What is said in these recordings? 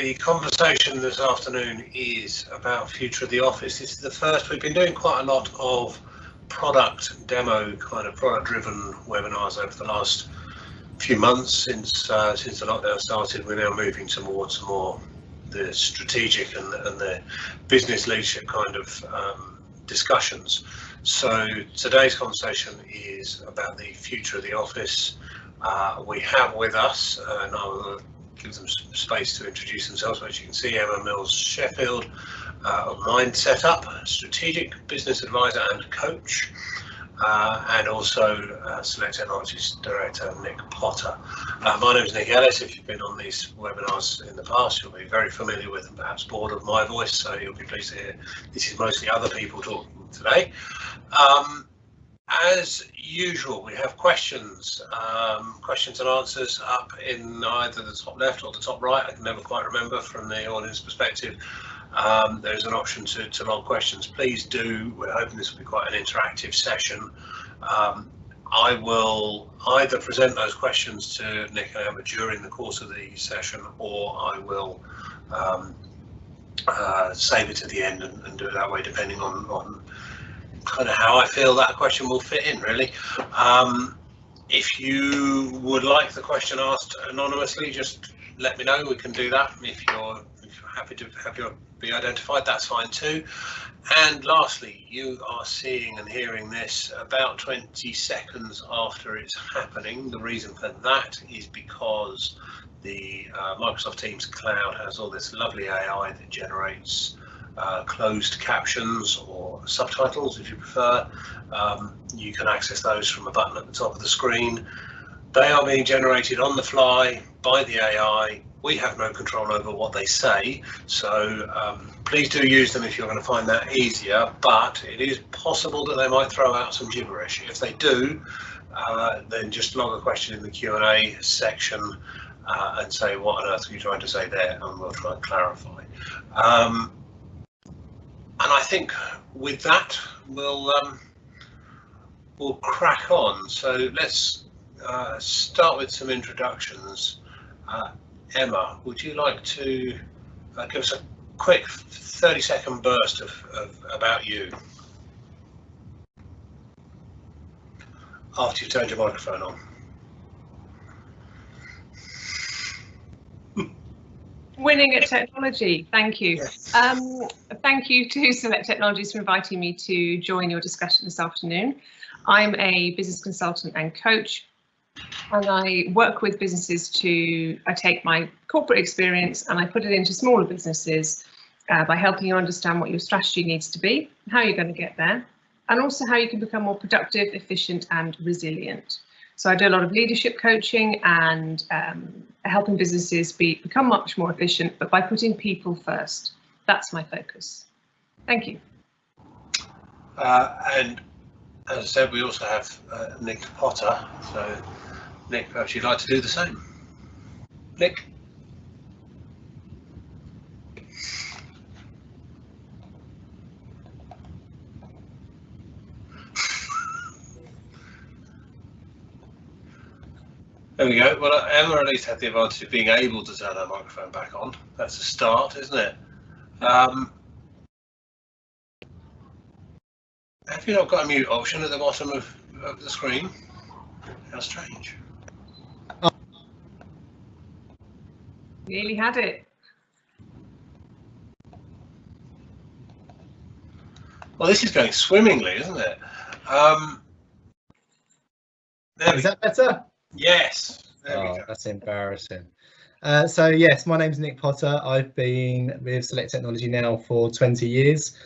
The conversation this afternoon is about future of the office. This is the first. We've been doing quite a lot of product demo, kind of product-driven webinars over the last few months since the lockdown started. We're now moving towards more the strategic and the business leadership kind of discussions. So today's conversation is about the future of the office. We have with us, and I will give them some space to introduce themselves. As you can see, Emma Mills Sheffield of Mind Setup, strategic business advisor and coach, and also Select Technologies Director Nick Potter. My name is Nick Ellis. If you've been on these webinars in the past, you'll be very familiar with and perhaps bored of my voice, so you'll be pleased to hear this is mostly other people talking today. As usual, we have questions and answers up in either the top left or the top right. I can never quite remember from the audience perspective. There's an option to log questions. Please do. We're hoping this will be quite an interactive session. I will either present those questions to Nick and Emma during the course of the session, or I will save it to the end and do it that way, depending on kind of how I feel that question will fit in, really. If you would like the question asked anonymously, just let me know. We can do that. If you're happy to have be identified, that's fine too. And lastly, you are seeing and hearing this about 20 seconds after it's happening. The reason for that is because the Microsoft Teams Cloud has all this lovely AI that generates closed captions or subtitles, if you prefer. You can access those from a button at the top of the screen. They are being generated on the fly by the AI. We have no control over what they say, so please do use them if you're going to find that easier, but it is possible that they might throw out some gibberish. If they do, then just log a question in the Q&A section and say, what on earth are you trying to say there, and we'll try and clarify. And I think with that, we'll crack on. So let's start with some introductions. Emma, would you like to give us a quick 30-second burst of about you after you've turned your microphone on? Winning at technology, thank you. Yes. Thank you to Select Technologies for inviting me to join your discussion this afternoon. I'm a business consultant and coach, and I work with businesses I take my corporate experience and I put it into smaller businesses by helping you understand what your strategy needs to be, how you're going to get there, and also how you can become more productive, efficient and resilient. So I do a lot of leadership coaching and helping businesses become much more efficient, but by putting people first. That's my focus. Thank you. And as I said, we also have Nick Potter. So Nick, perhaps you'd like to do the same. Nick? There we go. Well, Emma at least had the advantage of being able to turn her microphone back on. That's a start, isn't it? Have you not got a mute option at the bottom of the screen? How strange. Nearly had it. Well, this is going swimmingly, isn't it? Is that better? Yes. There we go. That's embarrassing. So yes, my name's Nick Potter. I've been with Select Technology now for 20 years.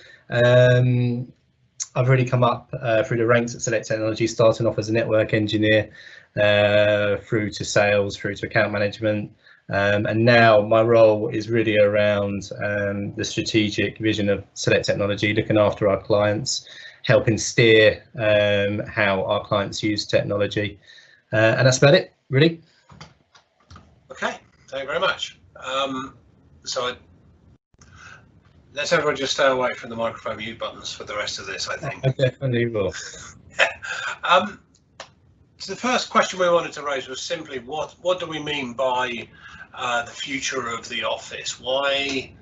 I've really come up through the ranks at Select Technology, starting off as a network engineer, through to sales, through to account management. And now my role is really around the strategic vision of Select Technology, looking after our clients, helping steer how our clients use technology. And that's about it, really. Okay, thank you very much. Let's everyone just stay away from the microphone mute buttons for the rest of this, I think. I definitely will. So the first question we wanted to raise was simply what do we mean by the future of the office? Why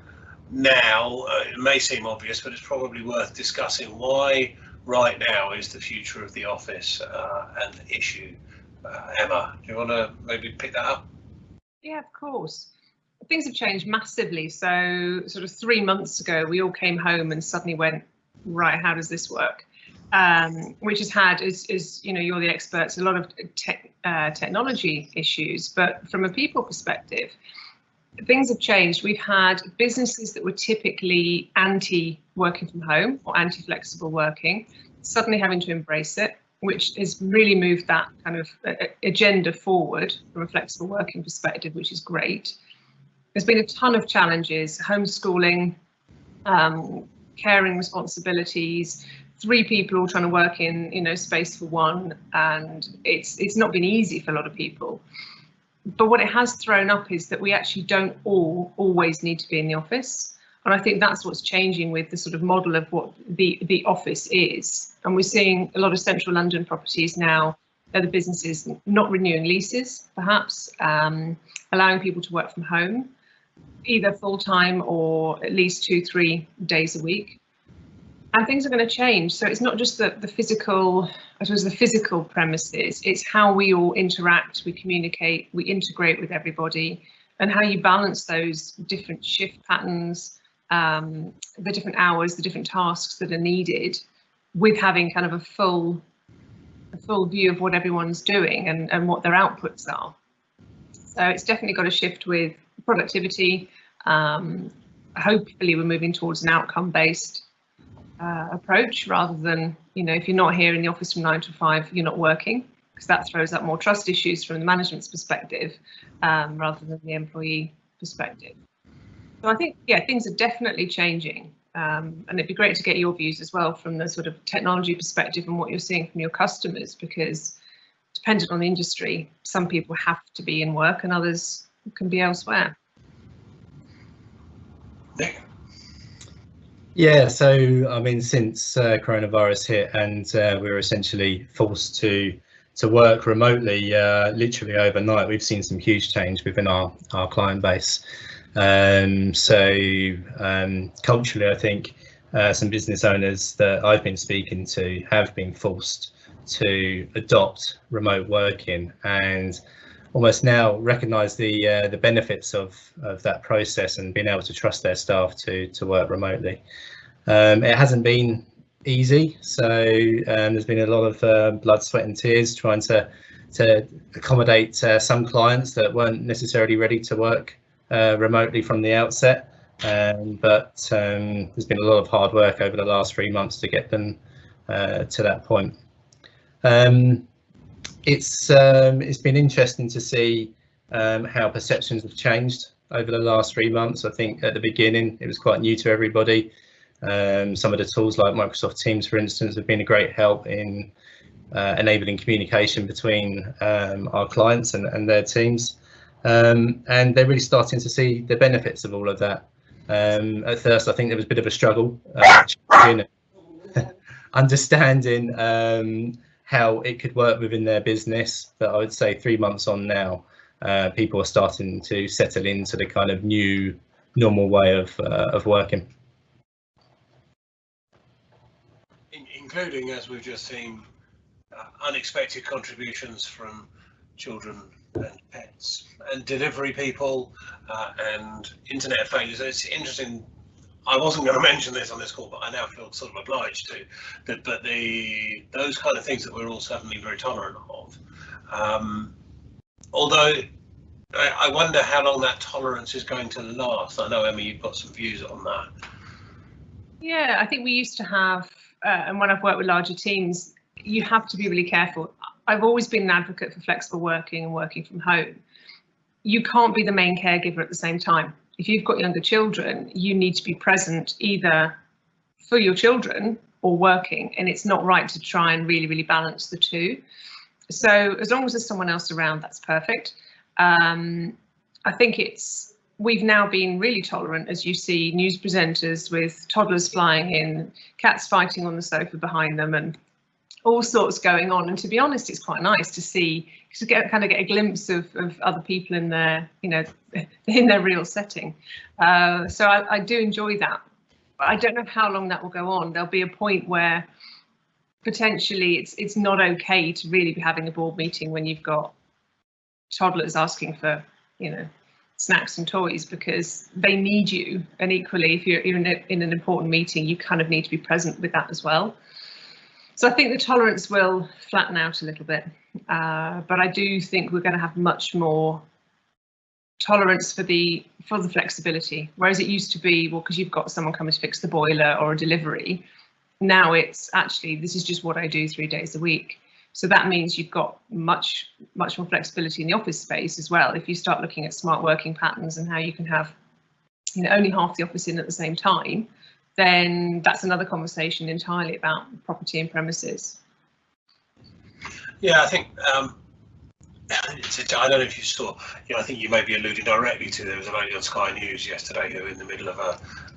now? It may seem obvious, but it's probably worth discussing why right now is the future of the office an issue. Emma, do you want to maybe pick that up? Yeah, of course. Things have changed massively. So sort of 3 months ago, we all came home and suddenly went, right, how does this work? Which has had, as you know, you're the experts, a lot of technology issues, but from a people perspective, things have changed. We've had businesses that were typically anti-working from home or anti-flexible working, suddenly having to embrace it, which has really moved that kind of agenda forward from a flexible working perspective, which is great. There's been a ton of challenges, homeschooling, caring responsibilities, 3 people all trying to work in, you know, space for 1, and it's not been easy for a lot of people. But what it has thrown up is that we actually don't always need to be in the office. And I think that's what's changing with the sort of model of what the office is. And we're seeing a lot of central London properties now, the businesses not renewing leases, perhaps, allowing people to work from home, either full-time or at least 2-3 days a week. And things are going to change. So it's not just the physical, I suppose, the physical premises, it's how we all interact, we communicate, we integrate with everybody, and how you balance those different shift patterns, the different hours, the different tasks that are needed, with having kind of a full view of what everyone's doing and what their outputs are. So it's definitely got to shift with productivity. Hopefully we're moving towards an outcome-based approach, rather than, you know, if you're not here in the office from 9 to 5, you're not working, because that throws up more trust issues from the management's perspective, rather than the employee perspective. So I think, yeah, things are definitely changing, and it'd be great to get your views as well from the sort of technology perspective and what you're seeing from your customers, because dependent on the industry, some people have to be in work and others can be elsewhere. Nick? Yeah, so I mean, since coronavirus hit and we were essentially forced to work remotely, literally overnight, we've seen some huge change within our client base. Culturally, I think some business owners that I've been speaking to have been forced to adopt remote working and almost now recognise the benefits of that process and being able to trust their staff to work remotely. It hasn't been easy, so there's been a lot of blood, sweat and tears trying to accommodate some clients that weren't necessarily ready to work remotely from the outset, but there's been a lot of hard work over the last 3 months to get them to that point. It's been interesting to see how perceptions have changed over the last 3 months. I think at the beginning it was quite new to everybody. Some of the tools like Microsoft Teams, for instance, have been a great help in enabling communication between our clients and their teams. And they're really starting to see the benefits of all of that. At first, I think there was a bit of a struggle understanding how it could work within their business, but I would say 3 months on now, people are starting to settle into the kind of new normal way of working. Including, as we've just seen, unexpected contributions from children and pets and delivery people and internet failures. It's interesting. I wasn't going to mention this on this call, but I now feel sort of obliged to. But those kind of things that we're all suddenly very tolerant of. Although I wonder how long that tolerance is going to last. I know, Emma, you've got some views on that. Yeah, I think we used to have, and when I've worked with larger teams, you have to be really careful. I've always been an advocate for flexible working and working from home. You can't be the main caregiver at the same time. If you've got younger children, you need to be present either for your children or working, and it's not right to try and really balance the two. So as long as there's someone else around, that's perfect. I think we've now been really tolerant, as you see news presenters with toddlers flying in, cats fighting on the sofa behind them, and all sorts going on. And to be honest, it's quite nice to see, to kind of get a glimpse of other people in their, you know, in their real setting. So I do enjoy that. But I don't know how long that will go on. There'll be a point where potentially it's not okay to really be having a board meeting when you've got toddlers asking for, you know, snacks and toys, because they need you. And equally, if you're in an important meeting, you kind of need to be present with that as well. So I think the tolerance will flatten out a little bit, but I do think we're going to have much more tolerance for the flexibility. Whereas it used to be, well, because you've got someone coming to fix the boiler or a delivery, now it's actually, this is just what I do 3 days a week. So that means you've got much more flexibility in the office space as well. If you start looking at smart working patterns and how you can have, you know, only half the office in at the same time, then that's another conversation entirely about property and premises. Yeah, I think I don't know if you saw, you know, I think you may be alluding directly to, there was a lady on Sky News yesterday who, in the middle of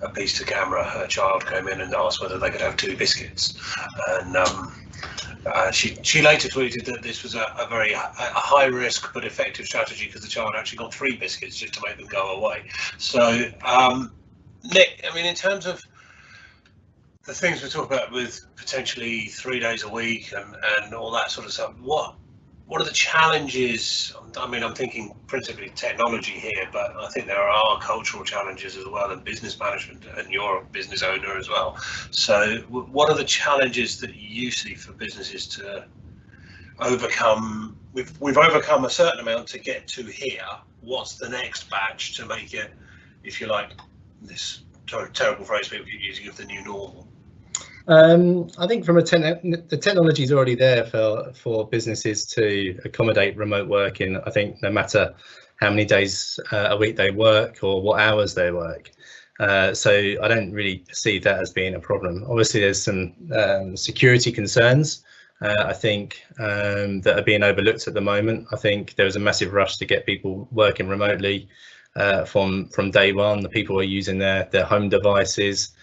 a piece to camera, her child came in and asked whether they could have 2 biscuits, and she later tweeted that this was a very high risk but effective strategy, because the child actually got 3 biscuits just to make them go away. So Nick, I mean, in terms of the things we talk about with potentially 3 days a week and all that sort of stuff, what are the challenges? I mean, I'm thinking principally technology here, but I think there are cultural challenges as well, and business management, and you're a business owner as well. So what are the challenges that you see for businesses to overcome? We've overcome a certain amount to get to here. What's the next batch to make it, if you like, this terrible phrase people keep using, of the new normal? I think from the technology is already there for businesses to accommodate remote working. I think no matter how many days a week they work or what hours they work. So I don't really perceive that as being a problem. Obviously, there's some security concerns, I think, that are being overlooked at the moment. I think there was a massive rush to get people working remotely from day one. The people are using their home devices.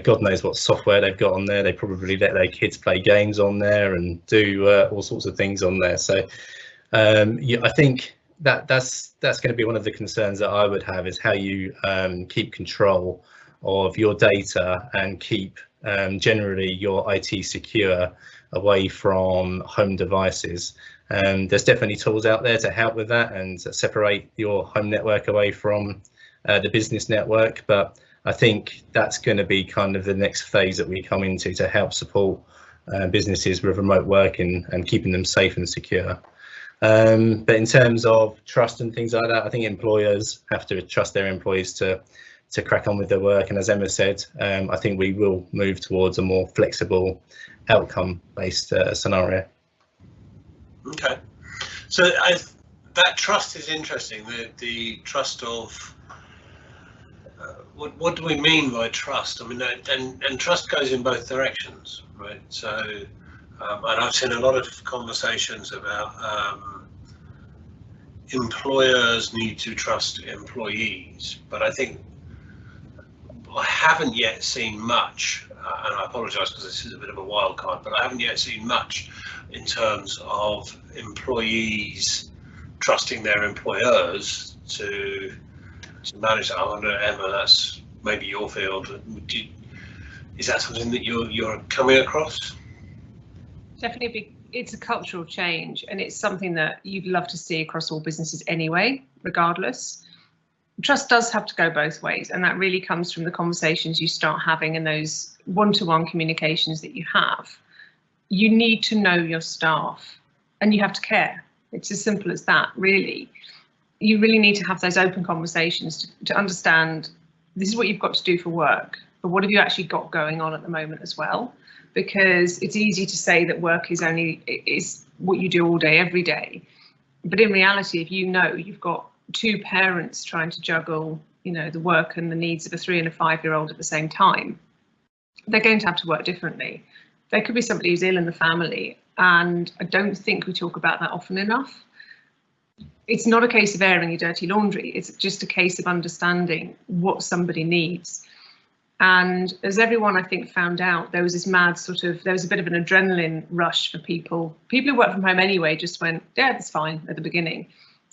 God knows what software they've got on there. They probably let their kids play games on there and do all sorts of things on there. So yeah, I think that's going to be one of the concerns that I would have, is how you keep control of your data and keep generally your IT secure away from home devices. There's definitely tools out there to help with that and separate your home network away from the business network, but I think that's going to be kind of the next phase that we come into to help support businesses with remote working and keeping them safe and secure. But in terms of trust and things like that, I think employers have to trust their employees to crack on with their work. And as Emma said, I think we will move towards a more flexible outcome-based scenario. Okay, so that trust is interesting. The trust of what do we mean by trust? I mean, and trust goes in both directions, right? So, and I've seen a lot of conversations about employers need to trust employees, but I think I haven't yet seen much, and I apologise because this is a bit of a wild card, but I haven't yet seen much in terms of employees trusting their employers to manage that. I wonder, Emma, that's maybe your field. Is that something that you're coming across? Definitely, it's a cultural change, and it's something that you'd love to see across all businesses anyway, regardless. Trust does have to go both ways, and that really comes from the conversations you start having and those one-to-one communications that you have. You need to know your staff, and you have to care. It's as simple as that, really. You really need to have those open conversations to understand this is what you've got to do for work, but what have you actually got going on at the moment as well? Because it's easy to say that work is what you do all day, every day. But in reality, if you know you've got 2 parents trying to juggle, you know, the work and the needs of a 3- and 5-year-old at the same time, they're going to have to work differently. There could be somebody who's ill in the family, and I don't think we talk about that often enough. It's not a case of airing your dirty laundry. It's just a case of understanding what somebody needs. And as everyone, I think, found out, there was this mad there was a bit of an adrenaline rush for people. People who work from home anyway just went, yeah, that's fine at the beginning.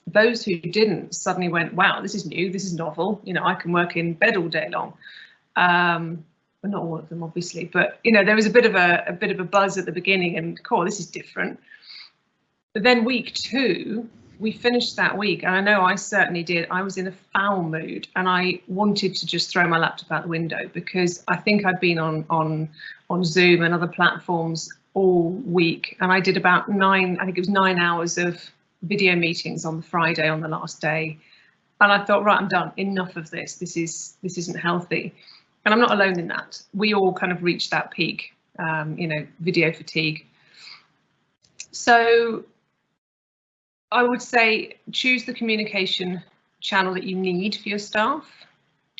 Those who didn't suddenly went, wow, this is new, this is novel. You know, I can work in bed all day long. Well, not all of them, obviously, but you know, there was a bit of a buzz at the beginning, and cool, this is different. But then week 2, we finished that week, and I know I certainly did. I was in a foul mood, and I wanted to just throw my laptop out the window, because I think I'd been on Zoom and other platforms all week, and I did about 9 hours of video meetings on the Friday, on the last day, and I thought, right, I'm done. Enough of this. This isn't healthy. And I'm not alone in that. We all kind of reached that peak, you know, video fatigue. So I would say choose the communication channel that you need for your staff.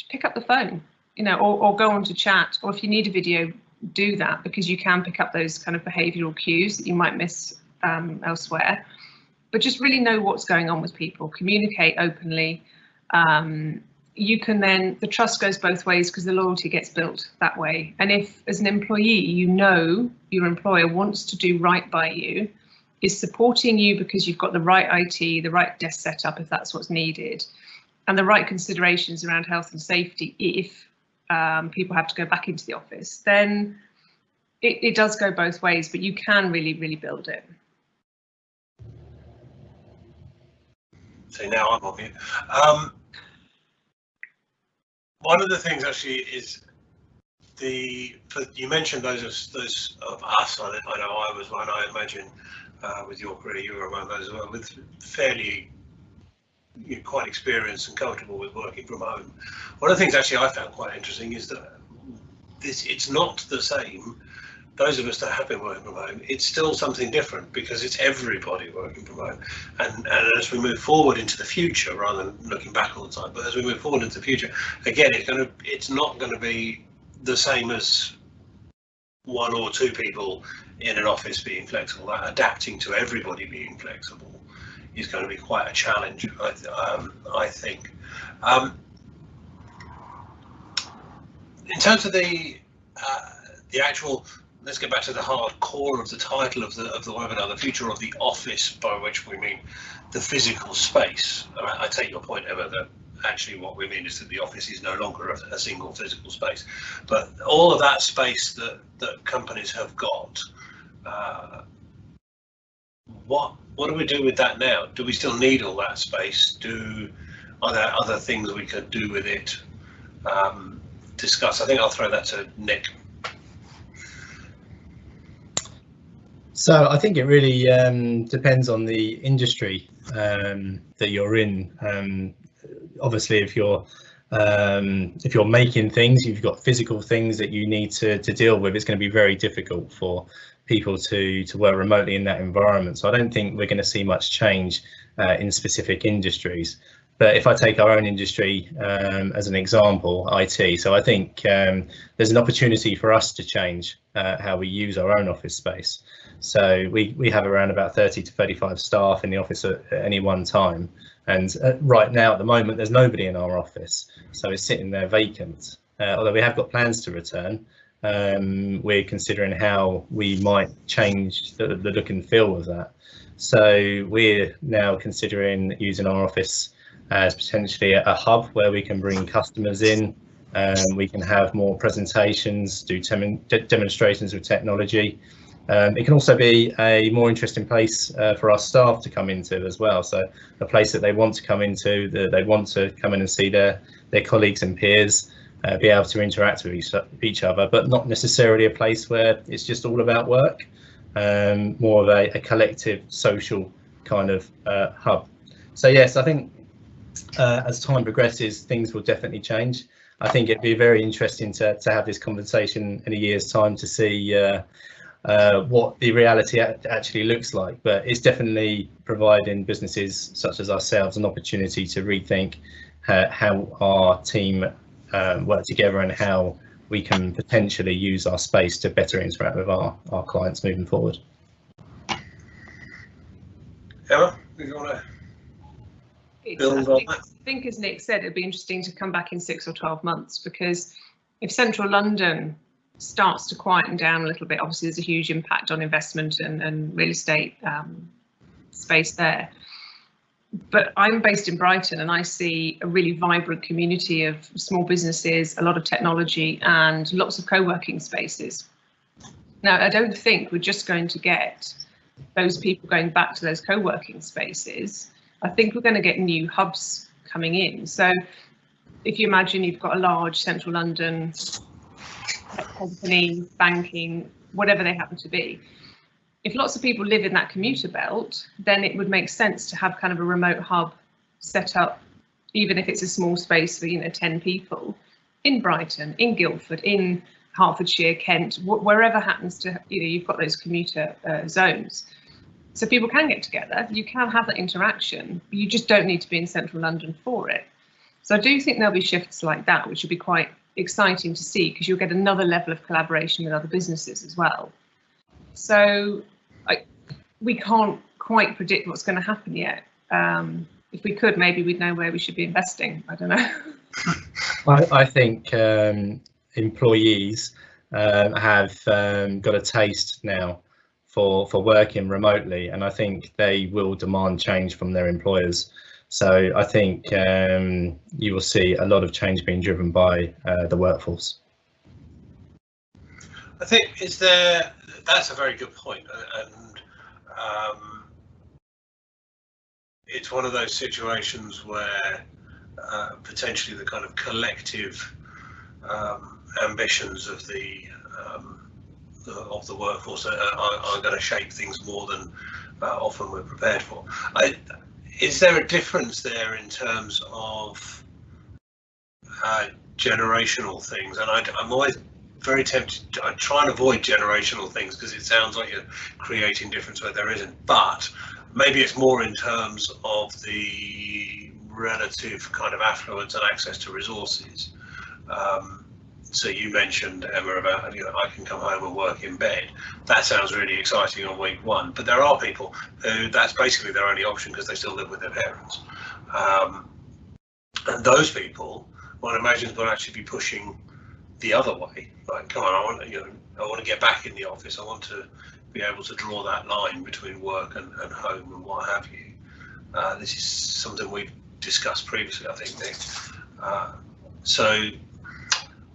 Pick up the phone, you know, or go on to chat, or if you need a video, do that, because you can pick up those kind of behavioural cues that you might miss elsewhere. But just really know what's going on with people, communicate openly. You can then, the trust goes both ways, because the loyalty gets built that way. And if as an employee, you know your employer wants to do right by you, is supporting you because you've got the right IT, the right desk setup if that's what's needed, and the right considerations around health and safety if people have to go back into the office, then it does go both ways, but you can really, really build it. So now I'm on mute. One of the things actually is you mentioned those of us. I know I was one. I imagine with your career you were among those as well, with fairly quite experienced and comfortable with working from home. One of the things actually I found quite interesting is that it's not the same. Those of us that have been working from home, it's still something different, because it's everybody working from home. And as we move forward into the future, rather than looking back all the time, but as we move forward into the future, again, it's not going to be the same as 1 or 2 people in an office being flexible. That adapting to everybody being flexible is going to be quite a challenge, I think. In terms of the actual, let's get back to the hard core of the title of the webinar, the future of the office, by which we mean the physical space. I take your point, Emma, that actually what we mean is that the office is no longer a single physical space, but all of that space that companies have got, what do we do with that now? Do we still need all that space? Are there other things we could do with it? Discuss. I think I'll throw that to Nick. So I think it really depends on the industry that you're in. Obviously, if you're making things, you've got physical things that you need to deal with. It's going to be very difficult for people to work remotely in that environment. So I don't think we're going to see much change in specific industries. But if I take our own industry as an example, IT, so I think there's an opportunity for us to change how we use our own office space. So we have around about 30 to 35 staff in the office at any one time. And right now, at the moment, there's nobody in our office. So it's sitting there vacant. Although we have got plans to return, we're considering how we might change the look and feel of that. So we're now considering using our office as potentially a hub where we can bring customers in, we can have more presentations, do demonstrations with technology. It can also be a more interesting place for our staff to come into as well. So a place that they want to come into, that they want to come in and see their colleagues and peers, be able to interact with each other, but not necessarily a place where it's just all about work, more of a collective social kind of hub. So yes, I think as time progresses, things will definitely change. I think it'd be very interesting to have this conversation in a year's time to see what the reality actually looks like, but it's definitely providing businesses such as ourselves an opportunity to rethink how our team work together and how we can potentially use our space to better interact with our clients moving forward. Emma, do you want to build on that? I think, as Nick said, it'd be interesting to come back in 6 or 12 months, because if central London starts to quieten down a little bit, obviously there's a huge impact on investment and real estate space there. But I'm based in Brighton and I see a really vibrant community of small businesses, a lot of technology and lots of co-working spaces. Now, I don't think we're just going to get those people going back to those co-working spaces. I think we're going to get new hubs coming in. So if you imagine you've got a large central London company, banking, whatever they happen to be, if lots of people live in that commuter belt, then it would make sense to have kind of a remote hub set up, even if it's a small space for 10 people, in Brighton, in Guildford, in Hertfordshire, Kent, wherever happens to, you've got those commuter zones. So people can get together, you can have that interaction, but you just don't need to be in central London for it. So I do think there'll be shifts like that, which will be quite exciting to see, because you'll get another level of collaboration with other businesses as well. So we can't quite predict what's going to happen yet. If we could, maybe we'd know where we should be investing. I don't know. I think employees have got a taste now for working remotely, and I think they will demand change from their employers. So I think you will see a lot of change being driven by the workforce. I think that's a very good point, and it's one of those situations where potentially the kind of collective ambitions of the workforce are going to shape things more than often we're prepared for. Is there a difference there in terms of generational things? And I'm always very tempted. I try and avoid generational things because it sounds like you're creating difference where there isn't. But maybe it's more in terms of the relative kind of affluence and access to resources. So you mentioned, Emma, about I can come home and work in bed. That sounds really exciting on week one, but there are people who that's basically their only option because they still live with their parents. And those people, one imagines, will actually be pushing the other way. Like, come on, I want to get back in the office. I want to be able to draw that line between work and home and what have you. This is something we've discussed previously, I think, Nick. So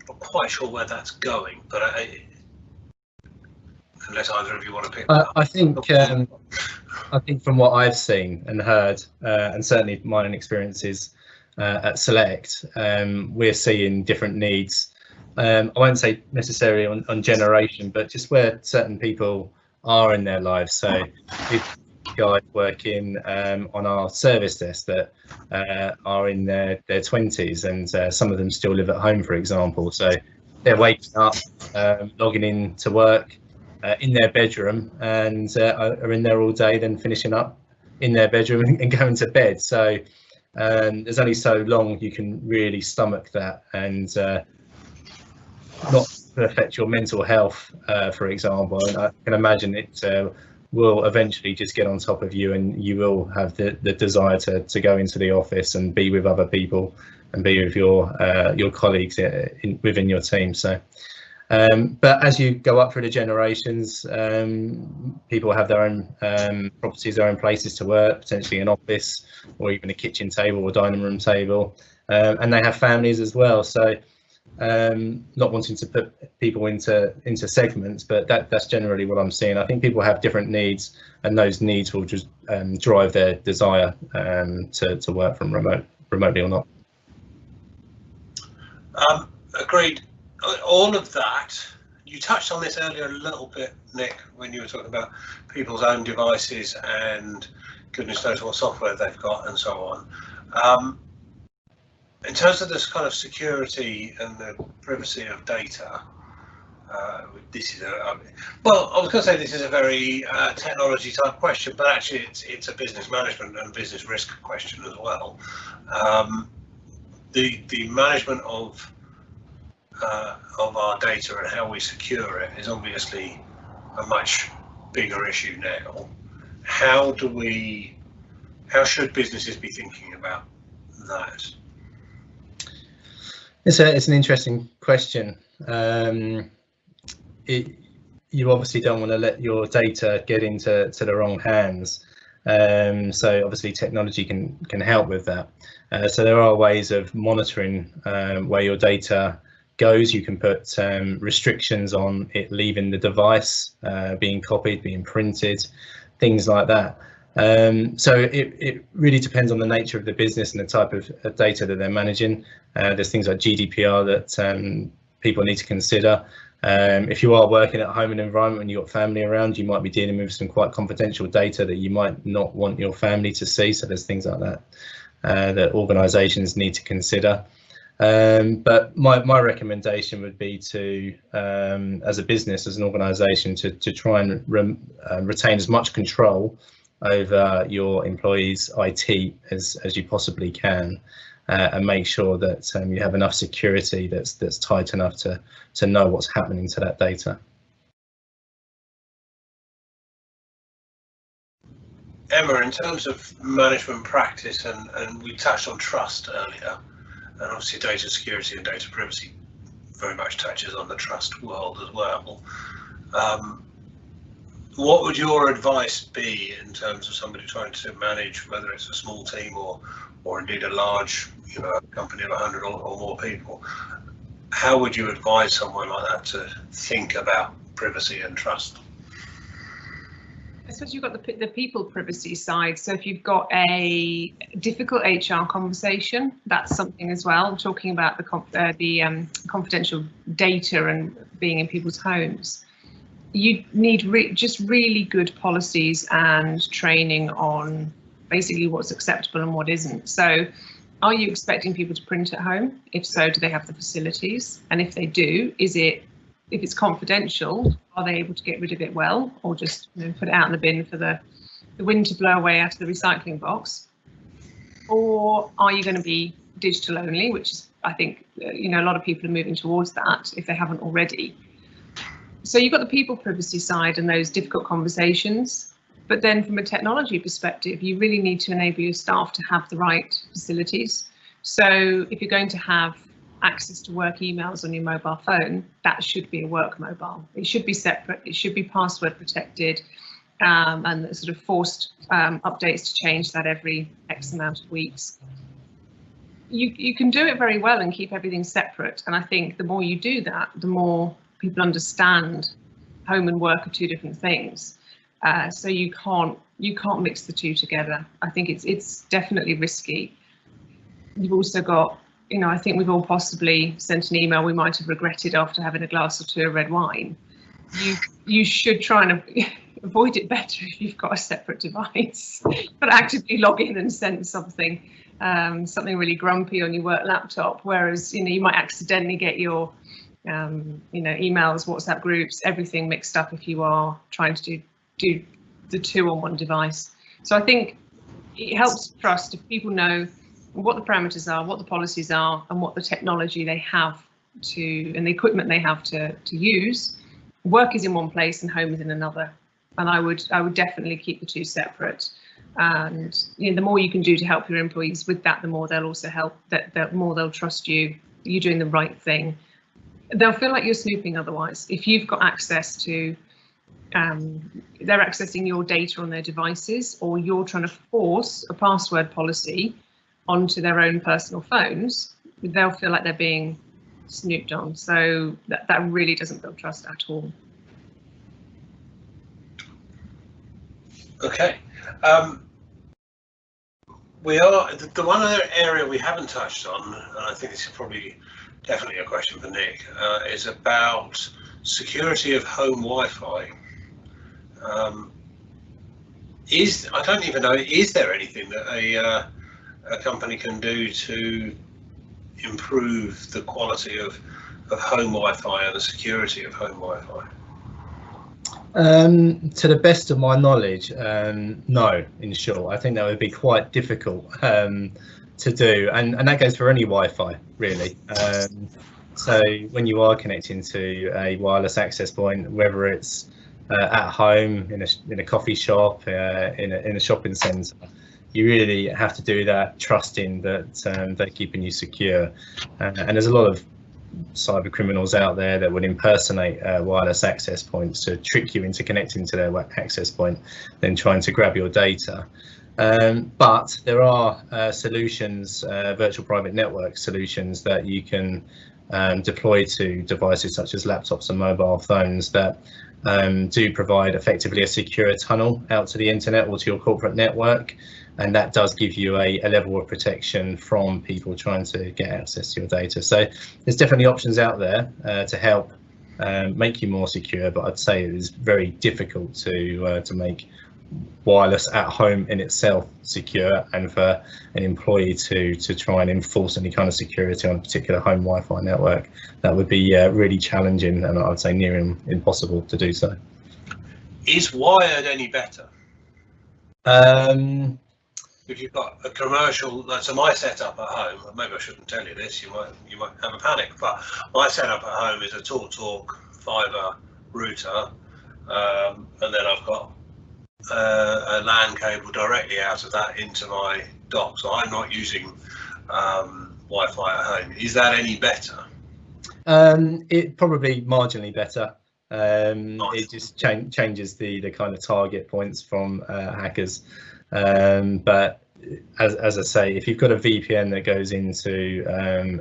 not quite sure where that's going, but unless either of you want to pick that up. I think from what I've seen and heard, and certainly my own experiences at Select, we're seeing different needs. I won't say necessarily on generation, but just where certain people are in their lives. So we've guys working on our service desk that are in their 20s, and some of them still live at home, for example. So they're waking up, logging in to work in their bedroom, and are in there all day, then finishing up in their bedroom and going to bed. So there's only so long you can really stomach that, and not to affect your mental health, for example. And I can imagine it will eventually just get on top of you, and you will have the desire to go into the office and be with other people and be with your colleagues within your team. So but as you go up through the generations, people have their own properties, their own places to work, potentially an office or even a kitchen table or dining room table, and they have families as well. So not wanting to put people into segments, but that's generally what I'm seeing. I think people have different needs, and those needs will just drive their desire to work from remotely or not. Agreed. All of that, you touched on this earlier a little bit, Nick, when you were talking about people's own devices and goodness knows what software they've got and so on. In terms of this kind of security and the privacy of data, this is well, I was going to say this is a very technology type question, but actually it's a business management and business risk question as well. The management of our data and how we secure it is obviously a much bigger issue now. How should businesses be thinking about that? It's an interesting question. You obviously don't want to let your data get into the wrong hands. So obviously technology can help with that. So there are ways of monitoring where your data goes. You can put restrictions on it leaving the device, being copied, being printed, things like that. So it really depends on the nature of the business and the type of data that they're managing. There's things like GDPR that people need to consider. If you are working at home in an environment and you've got family around, you might be dealing with some quite confidential data that you might not want your family to see. So there's things like that that organisations need to consider. But my recommendation would be to, as a business, as an organisation, to try and retain as much control over your employees' IT as you possibly can, and make sure that you have enough security that's tight enough to know what's happening to that data. Emma, in terms of management practice, and we touched on trust earlier, and obviously data security and data privacy very much touches on the trust world as well. What would your advice be in terms of somebody trying to manage, whether it's a small team or indeed a large, company of 100 or more people? How would you advise someone like that to think about privacy and trust? I suppose you've got the people privacy side. So if you've got a difficult HR conversation, that's something as well. I'm talking about the confidential data and being in people's homes. You need just really good policies and training on basically what's acceptable and what isn't. So are you expecting people to print at home? If so, do they have the facilities? And if they do, if it's confidential, are they able to get rid of it well, or just put it out in the bin for the wind to blow away out of the recycling box? Or are you going to be digital only, which is, I think, a lot of people are moving towards that if they haven't already. So you've got the people privacy side and those difficult conversations, but then from a technology perspective, you really need to enable your staff to have the right facilities. So if you're going to have access to work emails on your mobile phone, that should be a work mobile. It should be separate, it should be password protected, and sort of forced updates to change that every X amount of weeks. You can do it very well and keep everything separate, and I think the more you do that, the more people understand home and work are two different things. So you can't mix the two together. I think it's definitely risky. You've also got, I think we've all possibly sent an email we might have regretted after having a glass or two of red wine. You should try and avoid it better if you've got a separate device, but actively log in and send something really grumpy on your work laptop. Whereas you might accidentally get your emails, WhatsApp groups, everything mixed up if you are trying to do the two on one device. So I think it helps trust if people know what the parameters are, what the policies are, and what the technology they have and the equipment they have to use. Work is in one place and home is in another. And I would definitely keep the two separate. And the more you can do to help your employees with that, the more they'll also help. The more they'll trust you. You're doing the right thing. They'll feel like you're snooping otherwise. If you've got access to, they're accessing your data on their devices, or you're trying to force a password policy onto their own personal phones, they'll feel like they're being snooped on. So that really doesn't build trust at all. Okay. We are the one other area we haven't touched on, and I think this is probably definitely a question for Nick, is about security of home Wi-Fi. I don't even know, is there anything that a company can do to improve the quality of home Wi-Fi and the security of home Wi-Fi? To the best of my knowledge, no, in short. I think that would be quite difficult to do, and that goes for any Wi-Fi, really. So when you are connecting to a wireless access point, whether it's at home, in a coffee shop, in a shopping centre, you really have to do that trusting that they're keeping you secure. And there's a lot of cyber criminals out there that would impersonate wireless access points to trick you into connecting to their access point, then trying to grab your data. But there are solutions, virtual private network solutions that you can deploy to devices such as laptops and mobile phones that do provide effectively a secure tunnel out to the internet or to your corporate network. And that does give you a level of protection from people trying to get access to your data. So there's definitely options out there to help make you more secure, but I'd say it is very difficult to make wireless at home in itself secure, and for an employee to try and enforce any kind of security on a particular home Wi-Fi network, that would be really challenging, and I'd say near impossible to do so. Is wired any better? If you've got a commercial, so my setup at home, maybe I shouldn't tell you this, you might have a panic, but my setup at home is a TalkTalk fibre router, and then I've got a LAN cable directly out of that into my dock, so I'm not using Wi-Fi at home. Is that any better? It probably marginally better. Nice. It just changes the kind of target points from hackers. But as I say, if you've got a VPN that goes into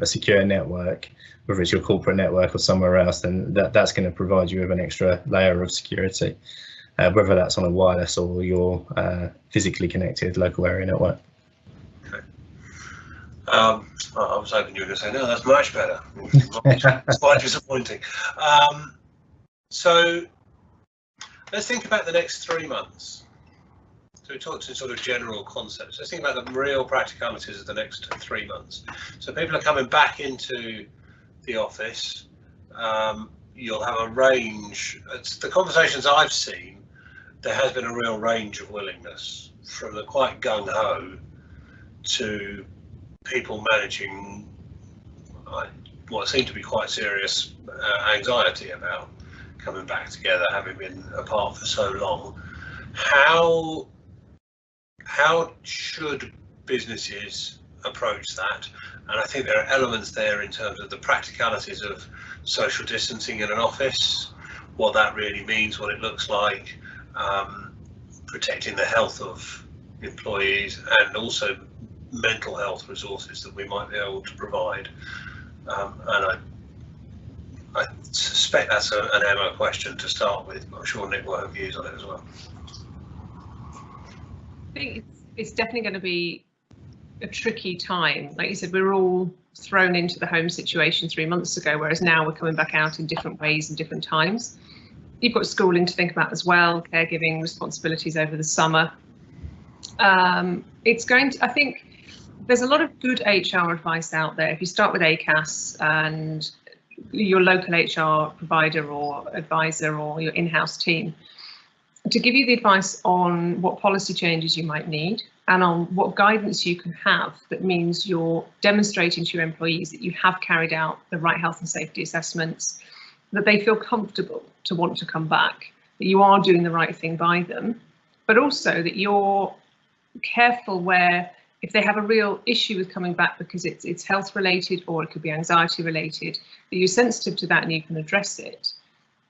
a secure network, whether it's your corporate network or somewhere else, then that's going to provide you with an extra layer of security, whether that's on a wireless or your physically connected local area network. Okay. I was hoping you were going to say, no, that's much better. It's quite disappointing. So let's think about the next 3 months. So we talked in sort of general concepts. Let's think about the real practicalities of the next 3 months. So people are coming back into the office. You'll have a range. It's the conversations I've seen, there has been a real range of willingness, from the quite gung-ho to people managing what seemed to be quite serious anxiety about coming back together, having been apart for so long. How should businesses approach that? And I think there are elements there in terms of the practicalities of social distancing in an office, what that really means, what it looks like, protecting the health of employees, and also mental health resources that we might be able to provide. And I suspect that's an Emma question to start with, but I'm sure Nick will have views on it as well. I think it's definitely going to be a tricky time. Like you said, we were all thrown into the home situation 3 months ago, whereas now we're coming back out in different ways and different times. You've got schooling to think about as well, caregiving responsibilities over the summer. It's going to, I think there's a lot of good HR advice out there. If you start with ACAS and your local HR provider or advisor or your in-house team, to give you the advice on what policy changes you might need and on what guidance you can have that means you're demonstrating to your employees that you have carried out the right health and safety assessments, that they feel comfortable to want to come back, that you are doing the right thing by them, but also that you're careful where if they have a real issue with coming back because it's health related or it could be anxiety related, that you're sensitive to that and you can address it.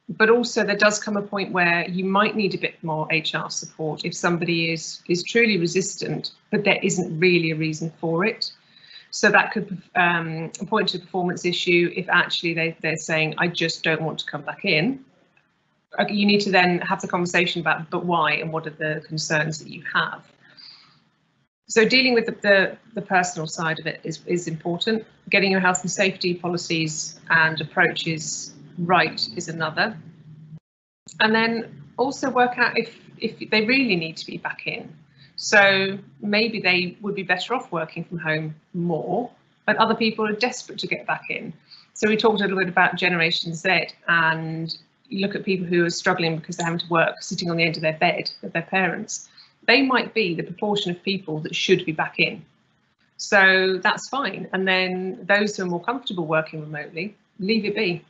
But also there does come a point where you might need a bit more HR support if somebody is truly resistant, but there isn't really a reason for it. So that could point to a performance issue if actually they're saying, I just don't want to come back in. You need to then have the conversation about, but why, and what are the concerns that you have. So dealing with the personal side of it is important. Getting your health and safety policies and approaches right is another. And then also work out if they really need to be back in. So maybe they would be better off working from home more, but other people are desperate to get back in. So we talked a little bit about Generation Z, and you look at people who are struggling because they're having to work sitting on the end of their bed with their parents. They might be the proportion of people that should be back in. So that's fine. And then those who are more comfortable working remotely, leave it be.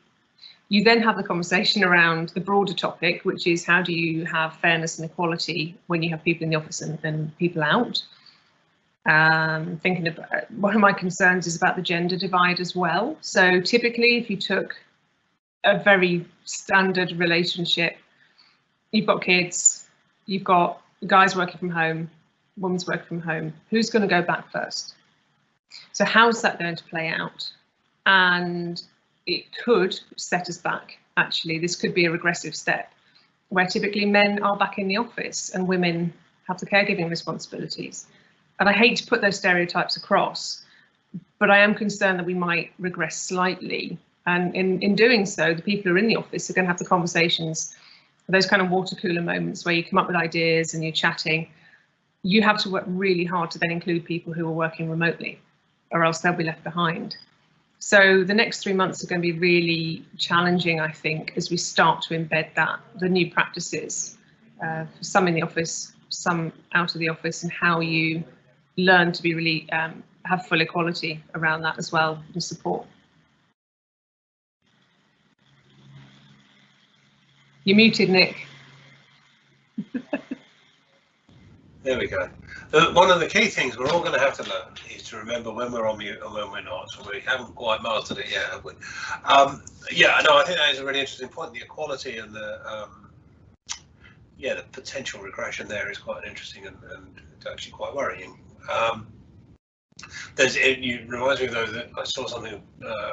You then have the conversation around the broader topic, which is how do you have fairness and equality when you have people in the office and people out? Thinking about one of my concerns is about the gender divide as well. So typically, if you took a very standard relationship, you've got kids, you've got guys working from home, women's working from home, who's going to go back first? So how's that going to play out? And it could set us back. Actually, this could be a regressive step where typically men are back in the office and women have the caregiving responsibilities. And I hate to put those stereotypes across, but I am concerned that we might regress slightly. And in doing so, the people who are in the office are going to have the conversations, those kind of water cooler moments where you come up with ideas and you're chatting. You have to work really hard to then include people who are working remotely, or else they'll be left behind. So the next 3 months are going to be really challenging, I think, as we start to embed the new practices, some in the office, some out of the office, and how you learn to be really have full equality around that as well, and support. You're muted, Nick. There we go. One of the key things we're all going to have to learn is to remember when we're on mute and when we're not. So we haven't quite mastered it yet, have we? Yeah, no, I think that is a really interesting point. The equality and the potential regression there is quite interesting and it's actually quite worrying. It reminds me though that I saw something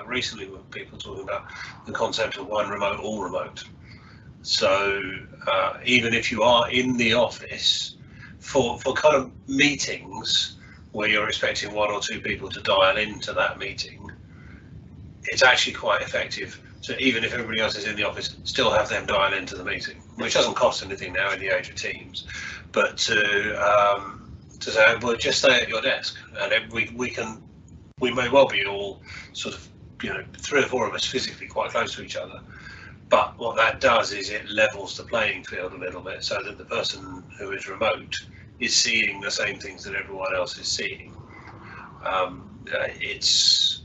recently with people talking about the concept of one remote, all remote. So even if you are in the office, for kind of meetings where you're expecting 1 or 2 people to dial into that meeting, it's actually quite effective. So even if everybody else is in the office, still have them dial into the meeting, which doesn't cost anything now in the age of Teams. But to say, well, just stay at your desk, and we may well be all sort of, 3 or 4 of us physically quite close to each other. But what that does is it levels the playing field a little bit, so that the person who is remote is seeing the same things that everyone else is seeing. It's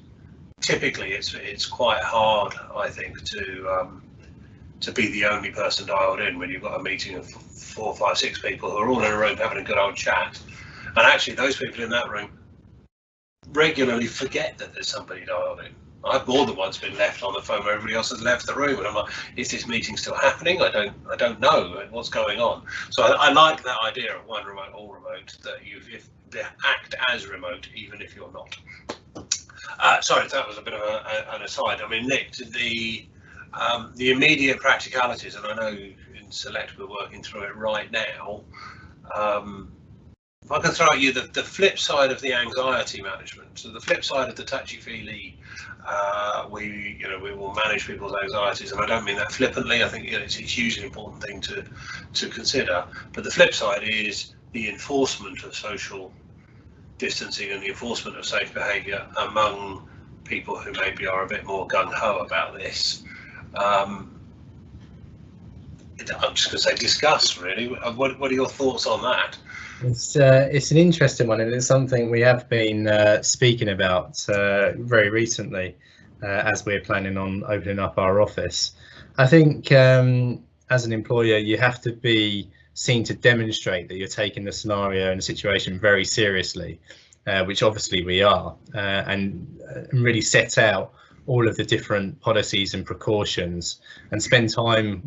typically it's quite hard, I think, to be the only person dialed in when you've got a meeting of 4, 5, 6 people who are all in a room having a good old chat, and actually those people in that room regularly forget that there's somebody dialed in. I've more than once been left on the phone where everybody else has left the room, and I'm like, is this meeting still happening? I don't know what's going on. So I like that idea of one remote, all remote, that you act as remote even if you're not. Sorry, that was a bit of an aside. I mean, Nick, the immediate practicalities, and I know in Select we're working through it right now. If I can throw at you the flip side of the anxiety management, so the flip side of the touchy-feely, we will manage people's anxieties, and I don't mean that flippantly. I think it's a hugely important thing to consider. But the flip side is the enforcement of social distancing and the enforcement of safe behaviour among people who maybe are a bit more gung-ho about this. I'm just going to say discuss, really. What are your thoughts on that? It's an interesting one, and it's something we have been speaking about very recently as we're planning on opening up our office. I think as an employer, you have to be seen to demonstrate that you're taking the scenario and the situation very seriously, which obviously we are, and really set out all of the different policies and precautions, and spend time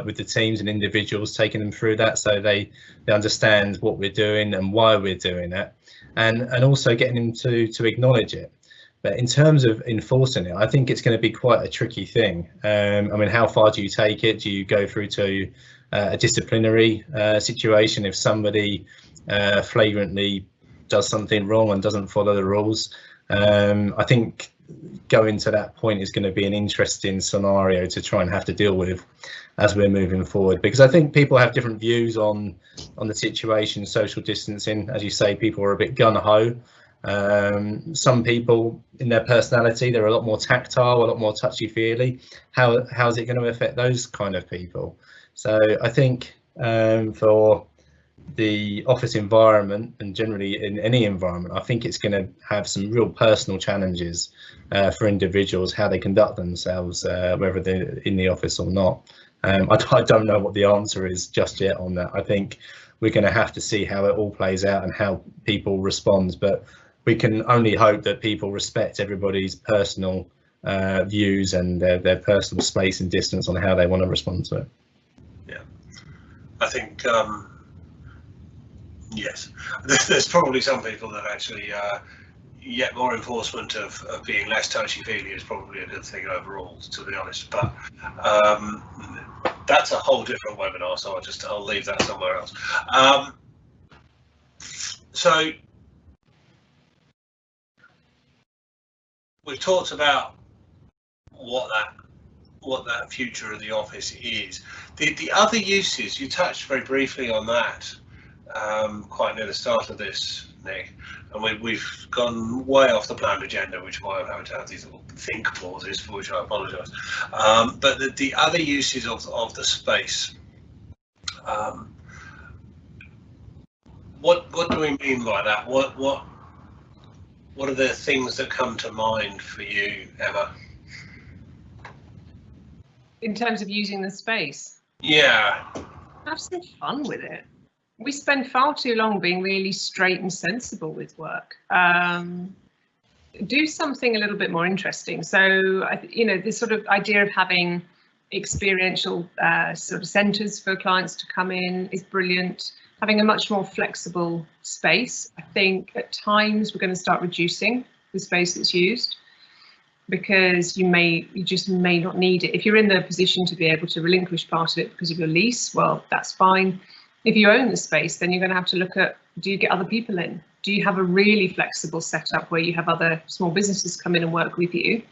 with the teams and individuals taking them through that, so they understand what we're doing and why we're doing it, and also getting them to acknowledge it. But in terms of enforcing it, I think it's going to be quite a tricky thing. I mean, how far do you take it? Do you go through to a disciplinary situation if somebody flagrantly does something wrong and doesn't follow the rules? I think going to that point is going to be an interesting scenario to try and have to deal with as we're moving forward, because I think people have different views on the situation. Social distancing, as you say, people are a bit gun-ho. Some people in their personality, they're a lot more tactile, a lot more touchy-feely. How's it going to affect those kind of people? So I think for the office environment, and generally in any environment, I think it's going to have some real personal challenges for individuals, how they conduct themselves, whether they're in the office or not. I don't know what the answer is just yet on that. I think we're going to have to see how it all plays out and how people respond. But we can only hope that people respect everybody's personal views and their personal space and distance on how they want to respond to it. Yeah, I think yes, there's probably some people that actually yet more enforcement of being less touchy-feely is probably a good thing overall, to be honest. But that's a whole different webinar, so I'll leave that somewhere else. So we've talked about what that future of the office is. The other uses, you touched very briefly on that quite near the start of this, Nick, and we've gone way off the planned agenda, which is why I'm having to have these little think pauses, for which I apologise. But the other uses of the space, what do we mean by that? What are the things that come to mind for you, Emma? In terms of using the space? Yeah. Have some fun with it. We spend far too long being really straight and sensible with work. Do something a little bit more interesting. So, this sort of idea of having experiential sort of centres for clients to come in is brilliant. Having a much more flexible space. I think at times we're going to start reducing the space that's used, because you just may not need it. If you're in the position to be able to relinquish part of it because of your lease, well, that's fine. If you own the space, then you're going to have to look at, do you get other people in? Do you have a really flexible setup where you have other small businesses come in and work with you?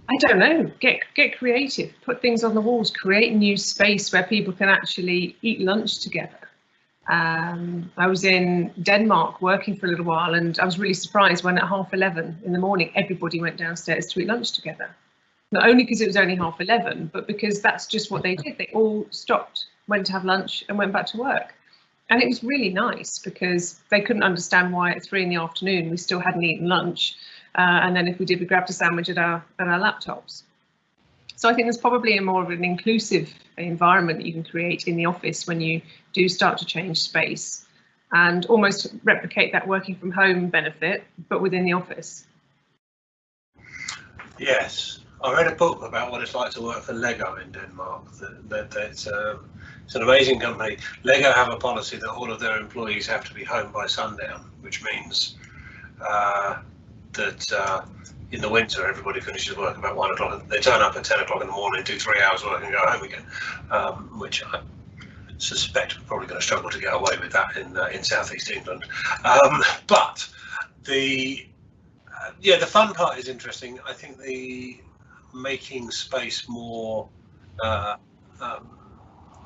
I don't know, get creative, put things on the walls, create new space where people can actually eat lunch together. I was in Denmark working for a little while, and I was really surprised when at 11:30 in the morning, everybody went downstairs to eat lunch together. Not only because it was only 11:30, but because that's just what they did. They all stopped, went to have lunch and went back to work. And it was really nice because they couldn't understand why at 3 in the afternoon we still hadn't eaten lunch. And then if we did, we grabbed a sandwich at our laptops. So I think there's probably a more of an inclusive environment that you can create in the office when you do start to change space, and almost replicate that working from home benefit, but within the office. Yes, I read a book about what it's like to work for Lego in Denmark. It's an amazing company. Lego have a policy that all of their employees have to be home by sundown, which means that in the winter everybody finishes work about 1 o'clock. They turn up at 10 o'clock in the morning, do 3 hours work and go home again, which I suspect we're probably going to struggle to get away with that in southeast England. But the fun part is interesting. I think the making space more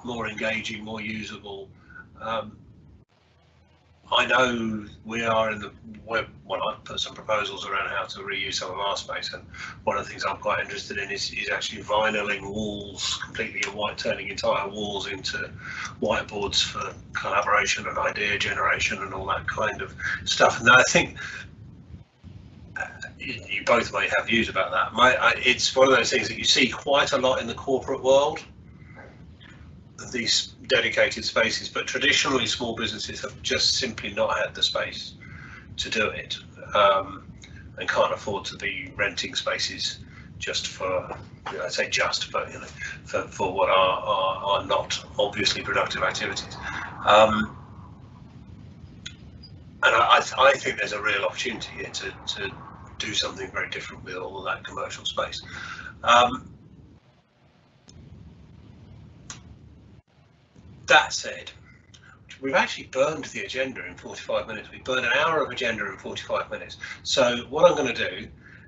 more engaging, more usable. I know we are in the web. Well, I've put some proposals around how to reuse some of our space, and one of the things I'm quite interested in is actually vinyling walls completely in white, turning entire walls into whiteboards for collaboration and idea generation and all that kind of stuff. And I think you both may have views about that. It's one of those things that you see quite a lot in the corporate world, these dedicated spaces, but traditionally small businesses have just simply not had the space to do it, and can't afford to be renting spaces just for, I say just, but for what are not obviously productive activities. And I think there's a real opportunity here to do something very different with all of that commercial space. That said, we've actually burned the agenda in 45 minutes. We burned an hour of agenda in 45 minutes. So what I'm going to do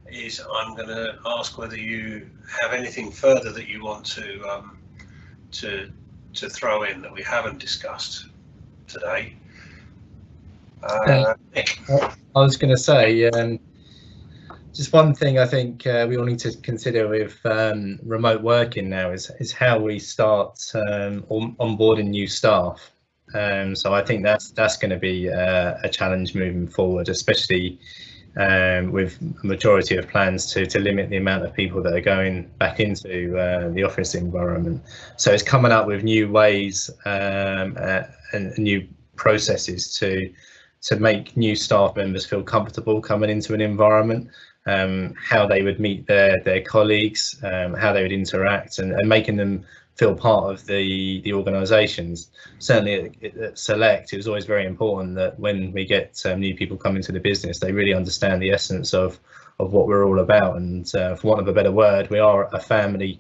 is I'm going to ask whether you have anything further that you want to throw in that we haven't discussed today. Nick. I was going to say, just one thing I think we all need to consider with remote working now is how we start onboarding new staff. So I think that's going to be a challenge moving forward, especially with a majority of plans to limit the amount of people that are going back into the office environment. So it's coming up with new ways and new processes to make new staff members feel comfortable coming into an environment, how they would meet their colleagues, how they would interact, and making them feel part of the organisations. Certainly at Select, it was always very important that when we get new people coming to the business, they really understand the essence of what we're all about. And for want of a better word, we are a family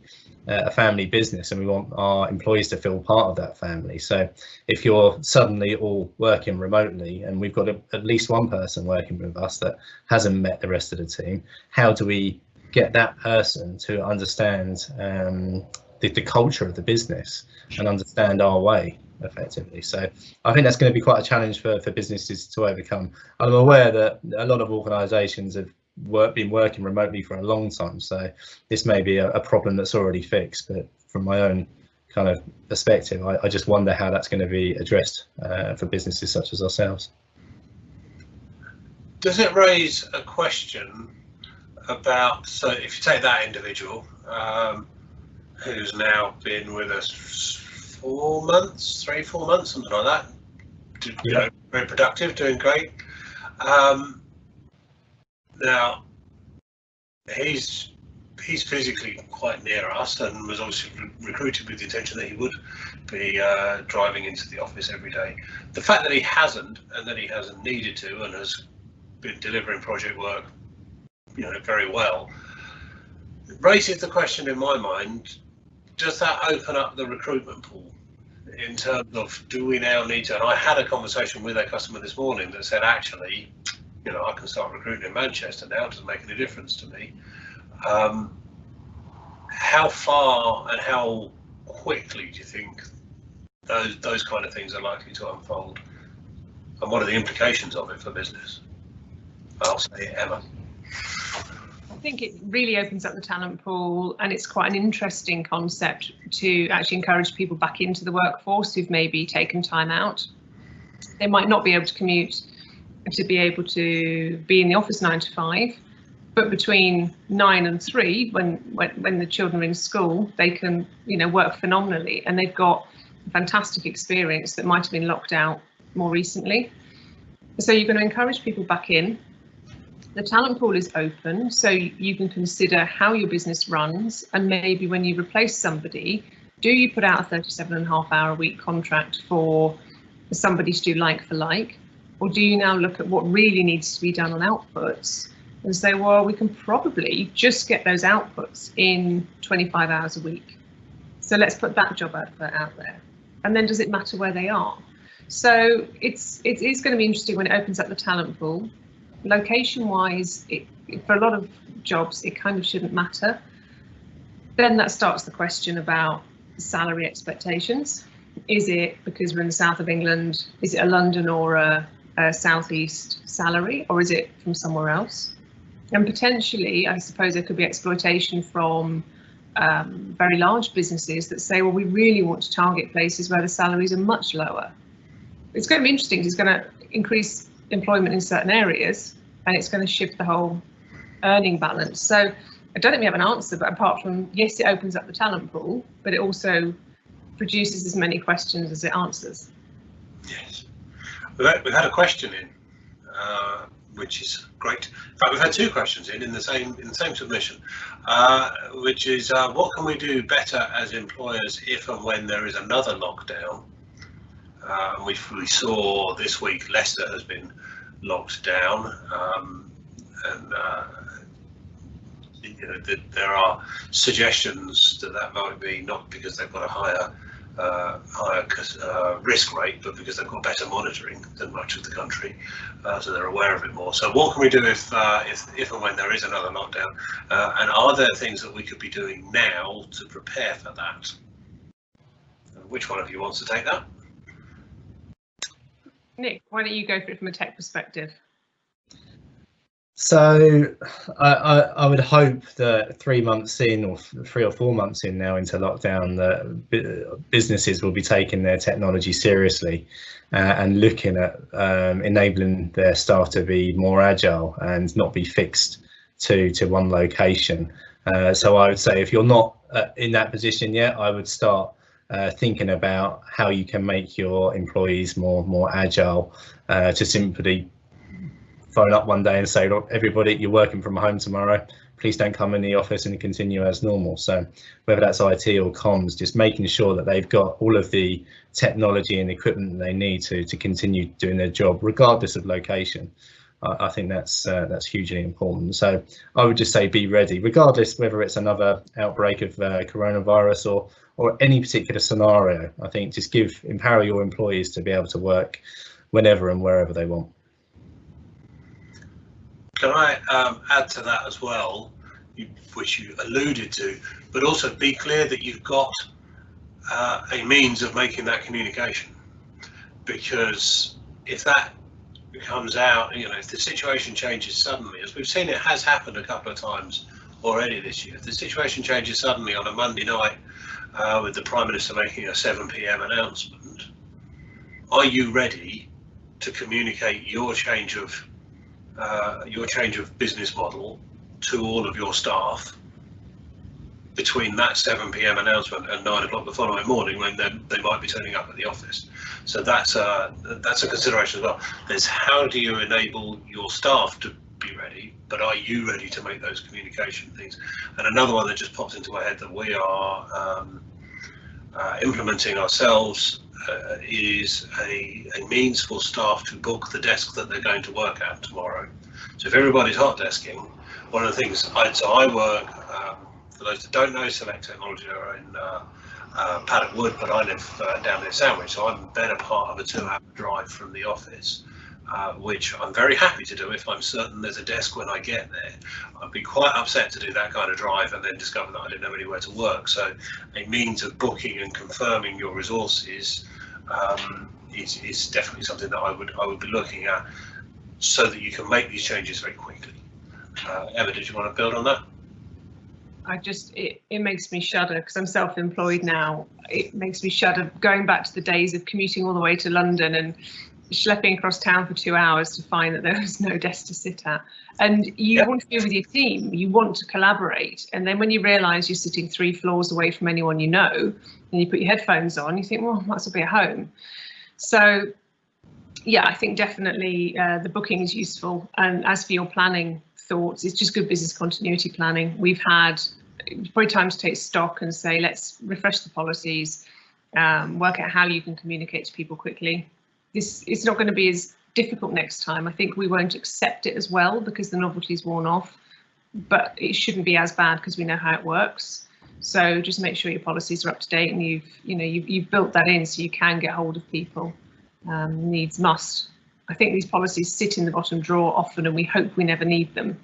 business, and we want our employees to feel part of that family. So if you're suddenly all working remotely, and we've got at least one person working with us that hasn't met the rest of the team, how do we get that person to understand the culture of the business and understand our way effectively? So I think that's going to be quite a challenge for businesses to overcome. I'm aware that a lot of organisations have been working remotely for a long time, so this may be a problem that's already fixed, but from my own kind of perspective, I just wonder how that's going to be addressed for businesses such as ourselves. Does it raise a question about, so if you take that individual who's now been with us 4 months, 3-4 months, something like that, you know, very productive, doing great. Now he's physically quite near us and was obviously recruited with the intention that he would be driving into the office every day. The fact that he hasn't, and that he hasn't needed to, and has been delivering project work, you know, very well, raises the question in my mind: does that open up the recruitment pool in terms of, do we now need to? And I had a conversation with a customer this morning that said, actually, you know, I can start recruiting in Manchester now, it doesn't make any difference to me. How far and how quickly do you think those kind of things are likely to unfold, and what are the implications of it for business? I'll say Emma. I think it really opens up the talent pool, and it's quite an interesting concept to actually encourage people back into the workforce who've maybe taken time out. They might not be able to commute to be able to be in the office 9 to 5, but between 9 and 3, when the children are in school, they can, you know, work phenomenally, and they've got a fantastic experience that might have been locked out more recently. So you're going to encourage people back in. The talent pool is open, so you can consider how your business runs, and maybe when you replace somebody, do you put out a 37.5-hour-a-week contract for somebody to do like for like? Or do you now look at what really needs to be done on outputs and say, well, we can probably just get those outputs in 25 hours a week. So let's put that job advert out there. And then does it matter where they are? So it is going to be interesting when it opens up the talent pool. Location wise, for a lot of jobs, it kind of shouldn't matter. Then that starts the question about salary expectations. Is it because we're in the south of England? Is it a London or a southeast salary, or is it from somewhere else? And potentially, I suppose there could be exploitation from very large businesses that say, well, we really want to target places where the salaries are much lower. It's going to be interesting because it's going to increase employment in certain areas, and it's going to shift the whole earning balance. So I don't think we have an answer, but apart from, yes, it opens up the talent pool, but it also produces as many questions as it answers. Yes. We've had a question in, which is great. In fact, we've had 2 questions in the same submission, which is what can we do better as employers if and when there is another lockdown? We saw this week Leicester has been locked down, and you know, there are suggestions that might be not because they've got a higher risk rate, but because they've got better monitoring than much of the country, so they're aware of it more. So what can we do if and when there is another lockdown, and are there things that we could be doing now to prepare for that? Which one of you wants to take that? Nick, why don't you go for it from a tech perspective? So I would hope that 3 months in, or 3 or 4 months in now into lockdown, that businesses will be taking their technology seriously and looking at enabling their staff to be more agile and not be fixed to one location. So I would say if you're not in that position yet, I would start thinking about how you can make your employees more agile, to simply phone up one day and say, look, everybody, you're working from home tomorrow, please don't come in the office, and continue as normal. So whether that's IT or comms, just making sure that they've got all of the technology and equipment that they need to continue doing their job regardless of location. I think that's hugely important. So I would just say be ready, regardless whether it's another outbreak of coronavirus or any particular scenario. I think just empower your employees to be able to work whenever and wherever they want. Can I add to that as well, which you alluded to, but also be clear that you've got a means of making that communication, because if that comes out, if the situation changes suddenly, as we've seen, it has happened a couple of times already this year. If the situation changes suddenly on a Monday night with the Prime Minister making a 7 p.m. announcement, are you ready to communicate your change of business model to all of your staff between that 7 p.m. announcement and 9 o'clock the following morning, when they might be turning up at the office? So that's a consideration as well. There's how do you enable your staff to be ready, but are you ready to make those communication things? And another one that just popped into my head that we are implementing ourselves is a means for staff to book the desk that they're going to work at tomorrow. So if everybody's hot desking, one of the things I work, for those that don't know, Select Technology are in Paddock Wood, but I live down near Sandwich, so I'm better part of a 2-hour drive from the office, which I'm very happy to do if I'm certain there's a desk when I get there. I'd be quite upset to do that kind of drive and then discover that I didn't have anywhere to work. So a means of booking and confirming your resources is definitely something that I would be looking at, so that you can make these changes very quickly. Emma, did you want to build on that? It makes me shudder, because I'm self-employed now. It makes me shudder going back to the days of commuting all the way to London and schlepping across town for 2 hours to find that there was no desk to sit at. And you want to be with your team, you want to collaborate, and then when you realise you're sitting 3 floors away from anyone you know, and you put your headphones on, you think, well, I might as well be at home. So yeah, I think definitely the booking is useful. And as for your planning thoughts, it's just good business continuity planning. We've had probably time to take stock and say, let's refresh the policies, work out how you can communicate to people quickly. It's not going to be as difficult next time. I think we won't accept it as well because the novelty's worn off, but it shouldn't be as bad because we know how it works. So just make sure your policies are up to date and you've built that in so you can get hold of people. Needs must. I think these policies sit in the bottom drawer often, and we hope we never need them.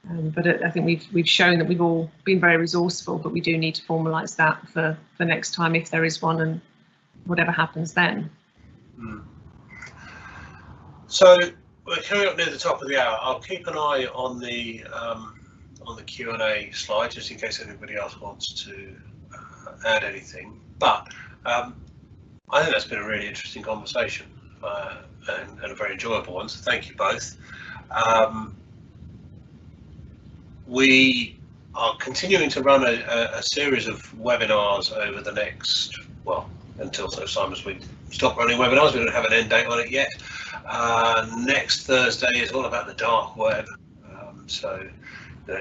But I think we've shown that we've all been very resourceful, but we do need to formalise that for next time if there is one, and whatever happens then. So we're coming up near the top of the hour. I'll keep an eye on the Q&A slide just in case anybody else wants to add anything. But I think that's been a really interesting conversation and a very enjoyable one, so thank you both. We are continuing to run a series of webinars over the next, well, until such time as we stop running webinars. We don't have an end date on it yet. Next Thursday is all about the dark web, so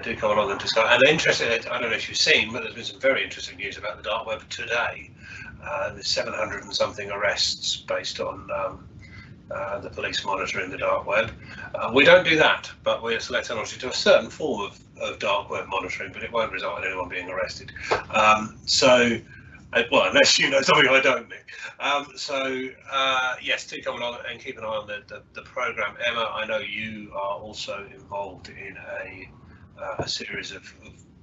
do come along and discuss. And interesting, I don't know if you've seen, but there's been some very interesting news about the dark web today. There's 700 and something arrests based on the police monitoring the dark web. We don't do that, but we at Select Technology do a certain form of dark web monitoring, but it won't result in anyone being arrested. Well, unless you know something I don't, Nick. Yes, do come along and keep an eye on the programme. Emma, I know you are also involved in a series of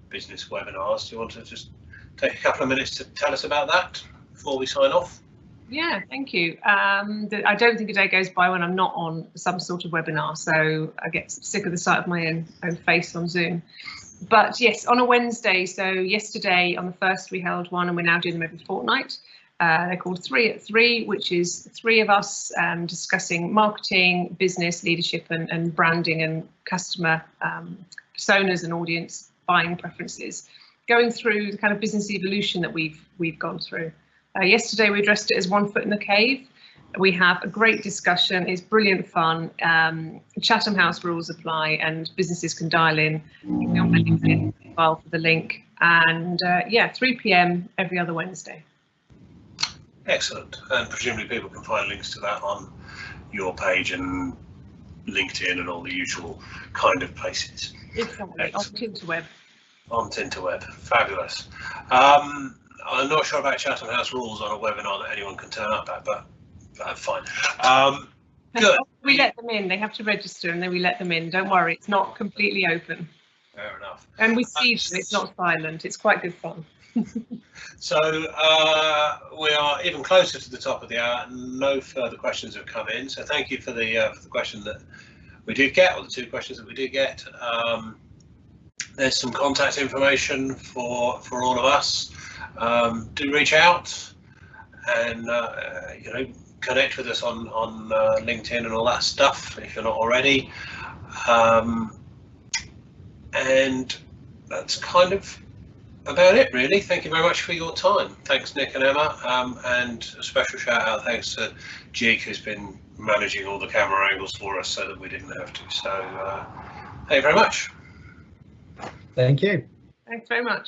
business webinars. Do you want to just take a couple of minutes to tell us about that before we sign off? Yeah, thank you. I don't think a day goes by when I'm not on some sort of webinar, so I get sick of the sight of my own face on Zoom. But yes, on a Wednesday, so yesterday on the 1st we held one, and we're now doing them every fortnight. They're called 3 at 3, which is 3 of us discussing marketing, business, leadership and branding and customer personas and audience buying preferences, going through the kind of business evolution that we've gone through. Yesterday we addressed it as 1 foot in the cave. We have a great discussion. It's brilliant fun. Chatham House rules apply, and businesses can dial in. You can be on my LinkedIn as well for the link. And yeah, 3 PM every other Wednesday. Excellent. And presumably people can find links to that on your page and LinkedIn and all the usual kind of places. Exactly. On Tinterweb. On Tinterweb. Fabulous. I'm not sure about Chatham House rules on a webinar that anyone can turn up at, but fine. Good. We let them in. They have to register, and then we let them in. Don't worry, it's not completely open. Fair enough. And we see them. It's not silent. It's quite good fun. So we are even closer to the top of the hour. No further questions have come in. So thank you for the question that we did get, or the 2 questions that we did get. There's some contact information for all of us. Do reach out and you know, connect with us on LinkedIn and all that stuff if you're not already. And that's kind of about it, really. Thank you very much for your time. Thanks, Nick and Emma, and a special shout out thanks to Jig, who's been managing all the camera angles for us so that we didn't have to. So thank you very much. Thank you. Thanks very much.